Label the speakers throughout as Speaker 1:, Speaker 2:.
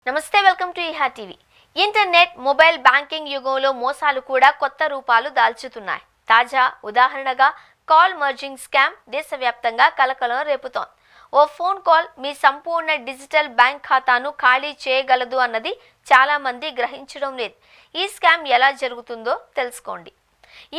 Speaker 1: నమస్తే, welcome to Eha TV. Internet, mobile banking యుగంలో మోసాలు కూడా కొత్త రూపాలు దాల్చుతున్నాయి. తాజా ఉదాహరణగా కాల్ మర్జింగ్ స్కామ్ దేశవ్యాప్తంగా కలకలం రేపుతోంది. ఓ ఫోన్ కాల్ మీ సంపూర్ణ డిజిటల్ బ్యాంక్ ఖాతాను ఖాళీ చేయగలదు అన్నది చాలా మంది గ్రహించడం లేదు. ఈ స్కామ్ ఎలా జరుగుతుందో తెలుసుకోండి.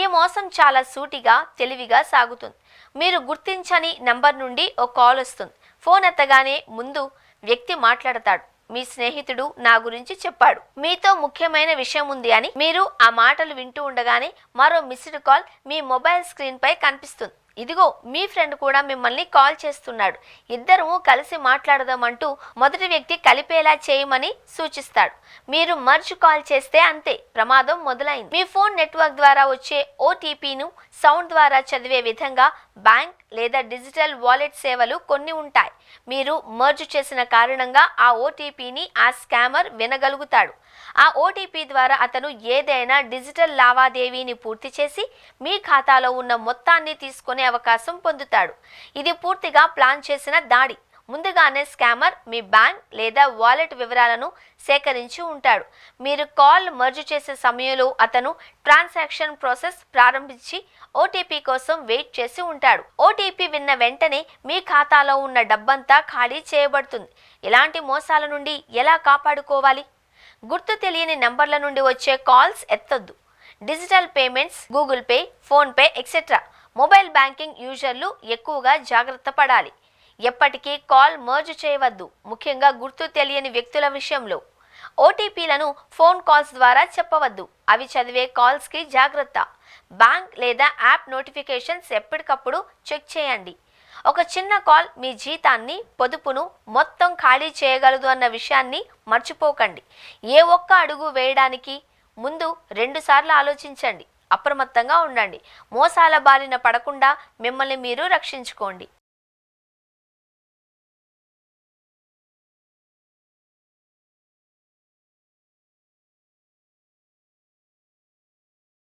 Speaker 1: ఈ మోసం చాలా సూటిగా, తెలివిగా సాగుతుంది. మీరు గుర్తించని నంబర్ నుండి ఓ కాల్ వస్తుంది. ఫోన్ ఎత్తగానే ముందు వ్యక్తి మాట్లాడతాడు. మీ స్నేహితుడు నా గురించి చెప్పాడు, మీతో ముఖ్యమైన విషయం ఉంది అని. మీరు ఆ మాటలు వింటూ ఉండగానే మరో మిస్డ్ కాల్ మీ మొబైల్ స్క్రీన్ పై కనిపిస్తుంది. ఇదిగో మీ ఫ్రెండ్ కూడా మిమ్మల్ని కాల్ చేస్తున్నాడు, ఇద్దరము కలిసి మాట్లాడదామంటూ మొదటి వ్యక్తి కలిపేలా చేయమని సూచిస్తాడు. మీరు మర్జ్ కాల్ చేస్తే అంతే, ప్రమాదం మొదలైంది. మీ ఫోన్ నెట్వర్క్ ద్వారా వచ్చే ఓటీపీను సౌండ్ ద్వారా చదివే విధంగా బ్యాంక్ లేదా డిజిటల్ వాలెట్ సేవలు కొన్ని ఉంటాయి. మీరు మర్జ్ చేసిన కారణంగా ఆ ఓటీపీని ఆ స్కామర్ వినగలుగుతాడు. ఆ ఓటీపీ ద్వారా అతను ఏదైనా డిజిటల్ లావాదేవీని పూర్తి చేసి మీ ఖాతాలో ఉన్న మొత్తాన్ని తీసుకునే అవకాశం పొందుతాడు. ఇది పూర్తిగా ప్లాన్ చేసిన దాడి. ముందుగానే స్కామర్ మీ బ్యాంక్ లేదా వాలెట్ వివరాలను సేకరించి ఉంటాడు. మీరు కాల్ మర్జ్ చేసే సమయంలో అతను ట్రాన్సాక్షన్ ప్రాసెస్ ప్రారంభించి ఓటీపీ కోసం వెయిట్ చేసి ఉంటాడు. ఓటీపీ విన్న వెంటనే మీ ఖాతాలో ఉన్న డబ్బంతా ఖాళీ చేయబడుతుంది. ఇలాంటి మోసాల నుండి ఎలా కాపాడుకోవాలి? గుర్తు తెలియని నంబర్ల నుండి వచ్చే కాల్స్ ఎత్తొద్దు. Digital payments, Google Pay, PhonePe et cetera mobile banking యూజర్లు ఎక్కువగా జాగ్రత్త పడాలి. ఎప్పటికీ కాల్ మర్జ్ చేయవద్దు, ముఖ్యంగా గుర్తు తెలియని వ్యక్తుల విషయంలో. ఓటీపీలను ఫోన్ కాల్స్ ద్వారా చెప్పవద్దు, అవి చదివే కాల్స్కి జాగ్రత్త. బ్యాంక్ లేదా యాప్ నోటిఫికేషన్స్ ఎప్పటికప్పుడు చెక్ చేయండి. ఒక చిన్న కాల్ మీ జీతాన్ని, పొదుపును మొత్తం ఖాళీ చేయగలదు అన్న విషయాన్ని మర్చిపోకండి. ఏ ఒక్క అడుగు వేయడానికి ముందు 2 సార్లు ఆలోచించండి. అప్రమత్తంగా ఉండండి. మోసాల బారిన పడకుండా మిమ్మల్ని మీరు రక్షించుకోండి.